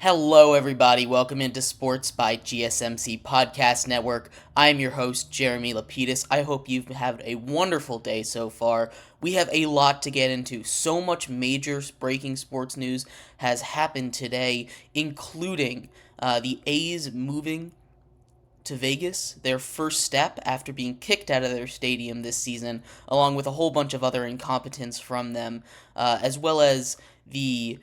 Hello, everybody. Welcome into Sports by GSMC Podcast Network. I'm your host, Jeremy Lapidus. I hope you've had a wonderful day so far. We have a lot to get into. So much major breaking sports news has happened today, including the A's moving to Vegas, their first step after being kicked out of their stadium this season, along with a whole bunch of other incompetence from them, as well as the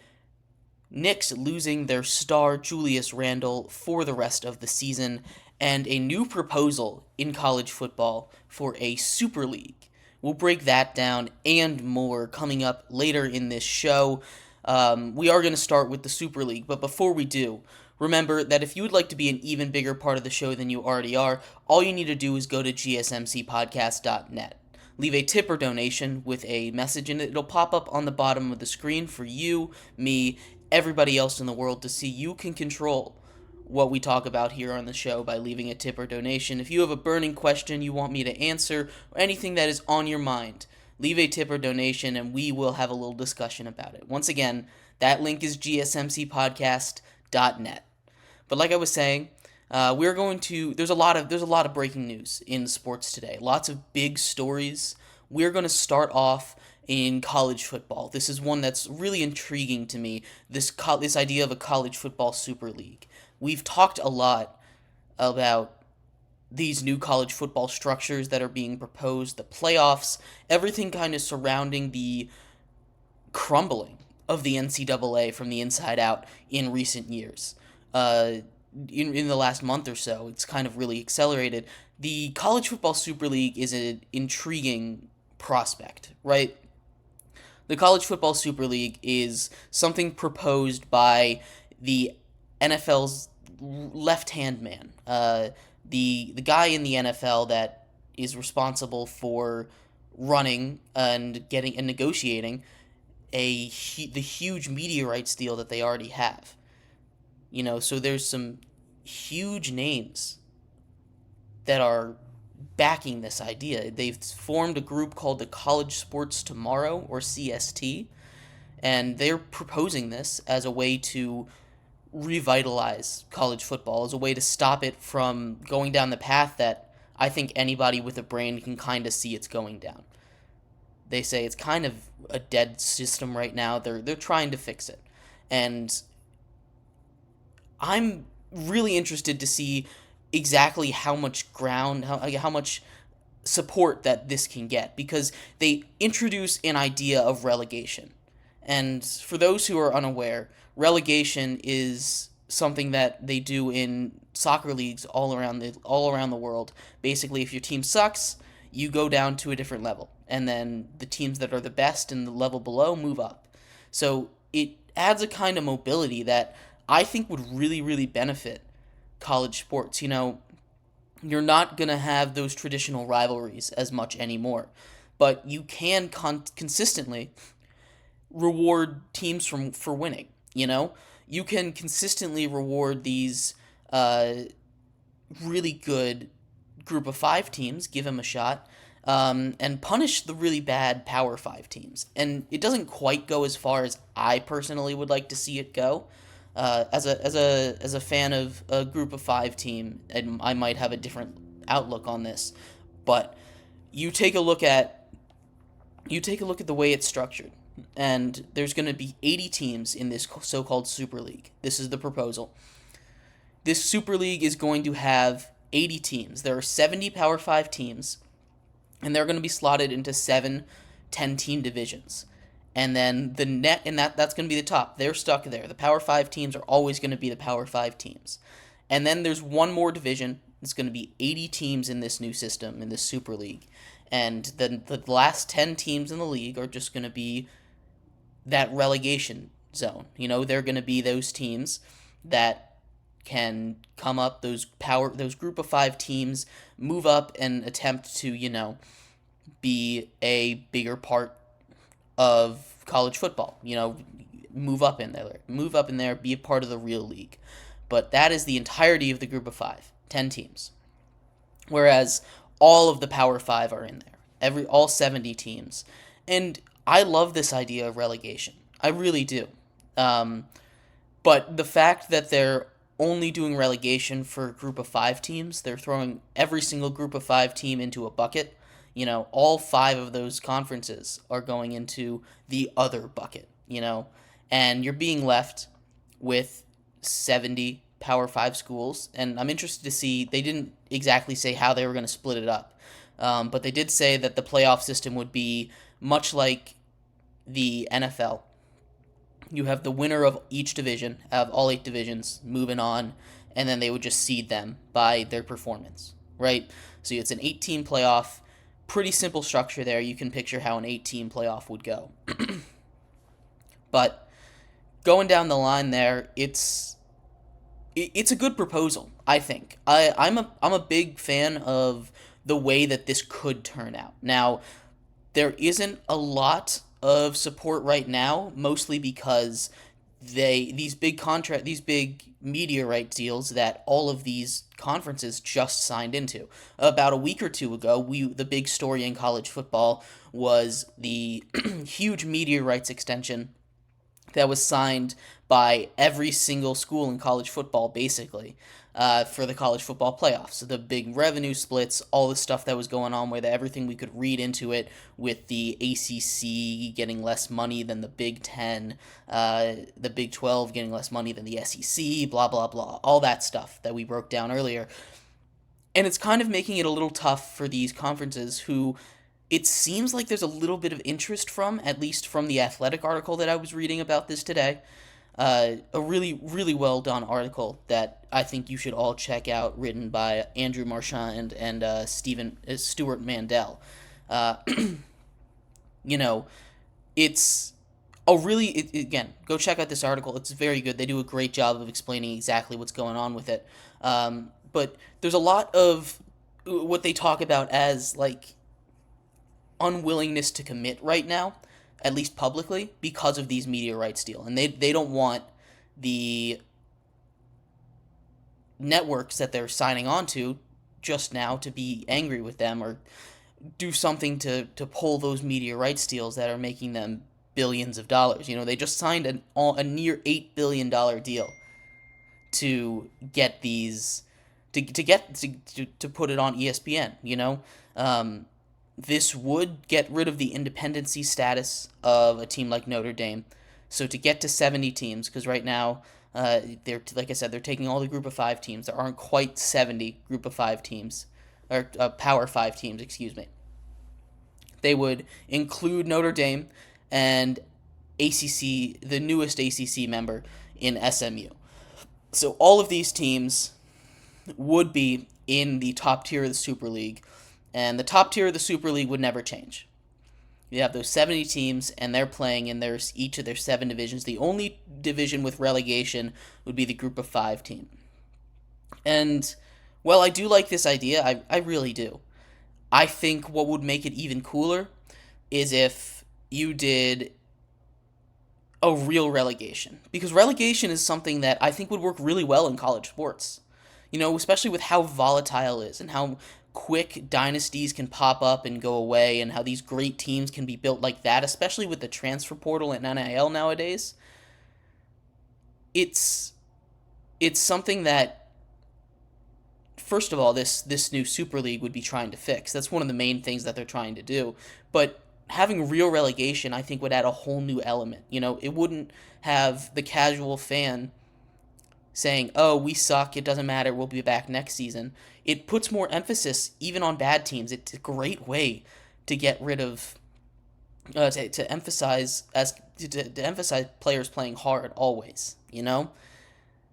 Knicks losing their star Julius Randle for the rest of the season, and a new proposal in college football for a Super League. We'll break that down and more coming up later in this show. We are going to start with the Super League, but before we do, remember that if you would like to be an even bigger part of the show than you already are, all you need to do is go to gsmcpodcast.net. Leave a tip or donation with a message in it. It'll pop up on the bottom of the screen for you, me, everybody else in the world to see. You can control what we talk about here on the show by leaving a tip or donation. If you have a burning question you want me to answer, or anything that is on your mind, leave a tip or donation and we will have a little discussion about it. Once again, that link is gsmcpodcast.net. But like I was saying, there's a lot of breaking news in sports today. Lots of big stories. We're going to start off in college football. This is one that's really intriguing to me, this idea of a college football super league. We've talked a lot about these new college football structures that are being proposed, the playoffs, everything kind of surrounding the crumbling of the NCAA from the inside out in recent years. In the last month or so, it's kind of really accelerated. The College Football Super League is an intriguing prospect, right? The College Football Super League is something proposed by the NFL's left-hand man, the guy in the NFL that is responsible for running and getting and negotiating the huge media rights deal that they already have. So there's some huge names that are backing this idea. They've formed a group called the College Sports Tomorrow, or CST, and they're proposing this as a way to revitalize college football, as a way to stop it from going down the path that I think anybody with a brain can kind of see it's going down. They say it's kind of a dead system right now. They're trying to fix it. And I'm really interested to see exactly how much how much support that this can get, because they introduce an idea of relegation. And for those who are unaware, relegation is something that they do in soccer leagues all around the world. Basically, if your team sucks, you go down to a different level, and then the teams that are the best in the level below move up. So it adds a kind of mobility that I think would really, really benefit college sports. You're not going to have those traditional rivalries as much anymore, but you can consistently reward teams for winning. You can consistently reward these really good group of five teams, give them a shot, and punish the really bad Power 5 teams. And it doesn't quite go as far as I personally would like to see it go. As a fan of a group of five team, and I might have a different outlook on this, but you take a look at the way it's structured, and there's going to be 80 teams in this so-called Super League. This is the proposal. This Super League is going to have 80 teams. There are 70 Power 5 teams, and they're going to be slotted into 7 10-team divisions. And then that's going to be the top. They're stuck there. The Power 5 teams are always going to be the Power 5 teams. And then there's one more division. It's going to be 80 teams in this new system, in this Super League. And then the last 10 teams in the league are just going to be that relegation zone. They're going to be those teams that can come up, those group of 5 teams, move up and attempt to, be a bigger part of college football. Move up in there, be a part of the real league. But that is the entirety of the group of 5, 10 teams. Whereas all of the Power 5 are in there. All 70 teams. And I love this idea of relegation. I really do. But the fact that they're only doing relegation for a group of five teams, they're throwing every single group of five team into a bucket. All five of those conferences are going into the other bucket, and you're being left with 70 Power 5 schools. And I'm interested to see, they didn't exactly say how they were going to split it up, but they did say that the playoff system would be much like the NFL. You have the winner of each division, of all eight divisions, moving on, and then they would just seed them by their performance, right? So it's an 8-team playoff. Pretty simple structure there. You can picture how an 8-team playoff would go. But going down the line there, it's a good proposal, I think. I'm a big fan of the way that this could turn out. Now, there isn't a lot of support right now, mostly because these big media rights deals that all of these conferences just signed into. About a week or two ago, the big story in college football was the huge media rights extension that was signed by every single school in college football, basically, for the college football playoffs. So the big revenue splits, all the stuff that was going on with everything we could read into it, with the ACC getting less money than the Big Ten, the Big 12 getting less money than the SEC, blah, blah, blah, all that stuff that we broke down earlier. And it's kind of making it a little tough for these conferences who it seems like there's a little bit of interest from, at least from the Athletic article that I was reading about this today. A really, really well done article that I think you should all check out, written by Andrew Marchand and Stuart Mandel. Uh, you know, it's again, go check out this article. It's very good. They do a great job of explaining exactly what's going on with it. But there's a lot of what they talk about as like unwillingness to commit right now, at least publicly, because of these media rights deal. And they don't want the networks that they're signing on to just now to be angry with them or do something to pull those media rights deals that are making them billions of dollars. They just signed a near $8 billion deal to get these to put it on ESPN. This would get rid of the independency status of a team like Notre Dame. So to get to 70 teams, because right now, they're like I said, they're taking all the Group of 5 teams. There aren't quite 70 Group of 5 teams, or Power 5 teams, excuse me. They would include Notre Dame and ACC, the newest ACC member in SMU. So all of these teams would be in the top tier of the Super League, and the top tier of the Super League would never change. You have those 70 teams, and they're playing in each of their 7 divisions. The only division with relegation would be the Group of 5 team. And, well, I do like this idea. I really do. I think what would make it even cooler is if you did a real relegation. Because relegation is something that I think would work really well in college sports. Especially with how volatile it is and how quick dynasties can pop up and go away, and how these great teams can be built like that, especially with the transfer portal and NIL nowadays. It's something that, first of all, this new Super League would be trying to fix. That's one of the main things that they're trying to do. But having real relegation, I think, would add a whole new element. It wouldn't have the casual fan saying, "Oh, we suck, it doesn't matter, we'll be back next season." It puts more emphasis even on bad teams. It's a great way to get rid of to emphasize players playing hard always.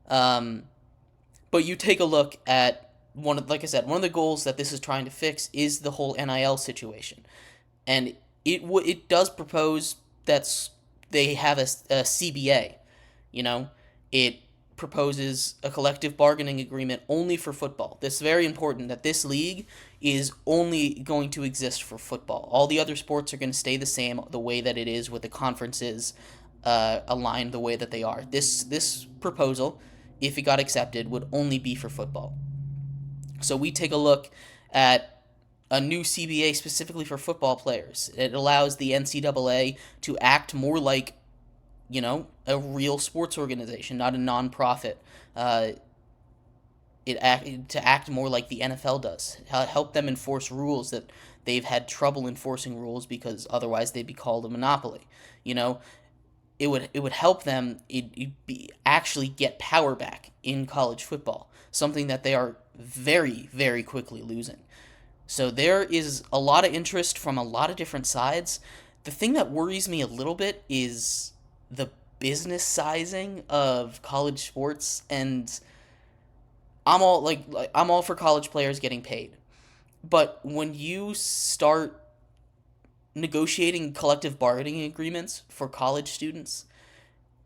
But you take a look at like I said, one of the goals that this is trying to fix is the whole NIL situation, and it does propose that they have a CBA. It proposes a collective bargaining agreement only for football. This is very important, that this league is only going to exist for football. All the other sports are going to stay the same, the way that it is, with the conferences aligned the way that they are. This proposal, if it got accepted, would only be for football. So we take a look at a new CBA specifically for football players. It allows the NCAA to act more like a real sports organization, not a nonprofit. Uh, to act more like the NFL does. Help them enforce rules that they've had trouble enforcing rules because otherwise they'd be called a monopoly. You know, it would help them actually get power back in college football, something that they are very very quickly losing. So there is a lot of interest from a lot of different sides. The thing that worries me a little bit is the business sizing of college sports, and I'm all for college players getting paid. But when you start negotiating collective bargaining agreements for college students,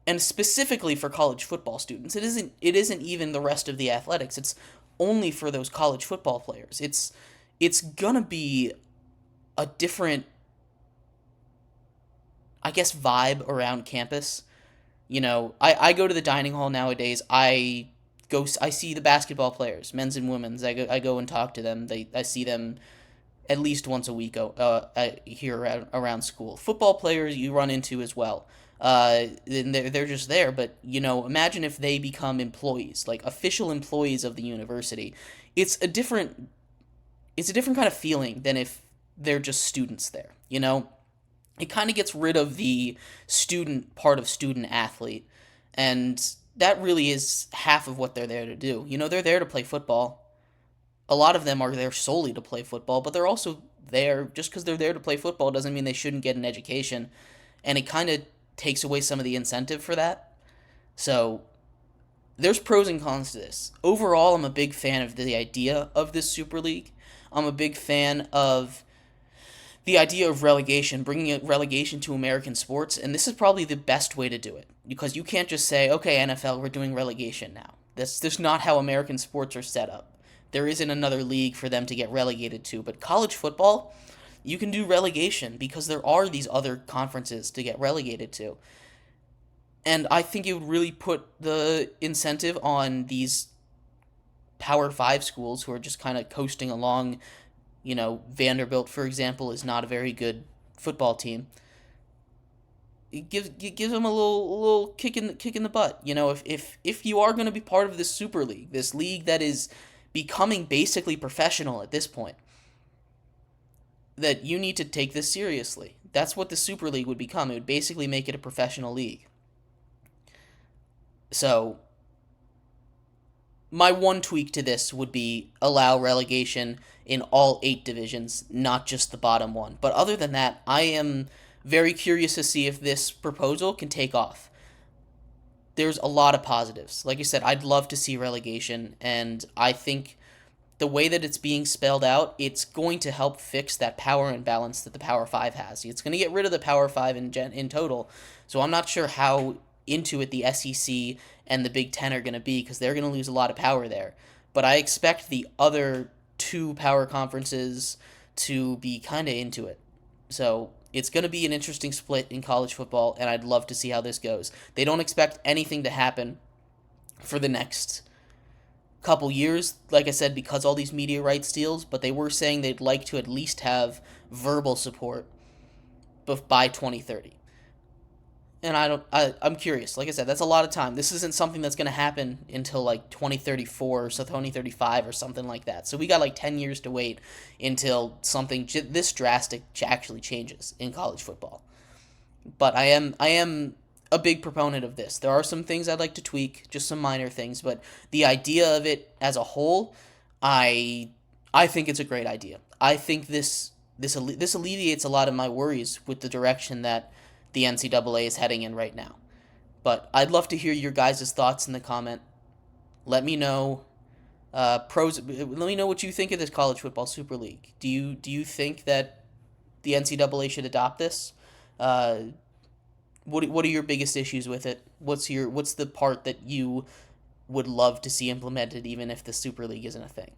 and specifically for college football students, it isn't even the rest of the athletics. It's only for those college football players. It's gonna be a different, I guess, vibe around campus. I go to the dining hall nowadays. I see the basketball players, men's and women's. I go and talk to them. I see them at least once a week here around school. Football players you run into as well. And they're just there, but imagine if they become employees, like official employees of the university. It's a different kind of feeling than if they're just students there. It kind of gets rid of the student part of student athlete, and that really is half of what they're there to do. They're there to play football. A lot of them are there solely to play football, but they're also there just because they're there to play football doesn't mean they shouldn't get an education, and it kind of takes away some of the incentive for that. So there's pros and cons to this. Overall, I'm a big fan of the idea of this Super League. I'm a big fan of the idea of relegation, bringing relegation to American sports, and this is probably the best way to do it, because you can't just say, okay, NFL, we're doing relegation now. That's not how American sports are set up. There isn't another league for them to get relegated to, but college football, you can do relegation because there are these other conferences to get relegated to. And I think it would really put the incentive on these Power 5 schools who are just kind of coasting along. Vanderbilt, for example, is not a very good football team. It gives them a little kick in the butt. If you are going to be part of this Super League, this league that is becoming basically professional at this point, that you need to take this seriously. That's what the Super League would become. It would basically make it a professional league. So my one tweak to this would be allow relegation in all 8 divisions, not just the bottom one. But other than that, I am very curious to see if this proposal can take off. There's a lot of positives. Like I said, I'd love to see relegation, and I think the way that it's being spelled out, it's going to help fix that power imbalance that the Power 5 has. It's going to get rid of the Power 5 in total. So I'm not sure how into it the SEC and the Big Ten are going to be, because they're going to lose a lot of power there. But I expect the other 2 power conferences to be kind of into it. So it's going to be an interesting split in college football, and I'd love to see how this goes. They don't expect anything to happen for the next couple years, like I said, because all these media rights deals, but they were saying they'd like to at least have verbal support by 2030. And I'm curious. Like I said, that's a lot of time. This isn't something that's going to happen until like 2034 or so 2035 or something like that. So we got like 10 years to wait until something this drastic actually changes in college football. But I am a big proponent of this. There are some things I'd like to tweak, just some minor things, but the idea of it as a whole, I think it's a great idea. I think this alleviates a lot of my worries with the direction that the NCAA is heading in right now. But I'd love to hear your guys' thoughts in the comment. Let me know pros. Let me know what you think of this college football Super League. Do you think that the NCAA should adopt this? What are your biggest issues with it? What's the part that you would love to see implemented, even if the Super League isn't a thing?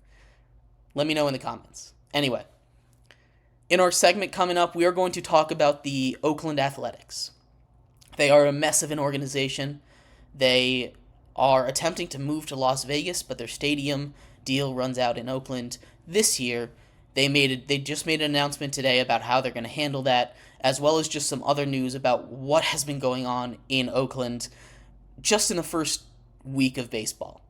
Let me know in the comments. Anyway, in our segment coming up, we are going to talk about the Oakland Athletics. They are a mess of an organization. They are attempting to move to Las Vegas, but their stadium deal runs out in Oakland this year, They just made an announcement today about how they're going to handle that, as well as just some other news about what has been going on in Oakland just in the first week of baseball.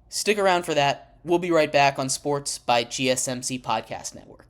Stick around for that. We'll be right back on Sports by GSMC Podcast Network.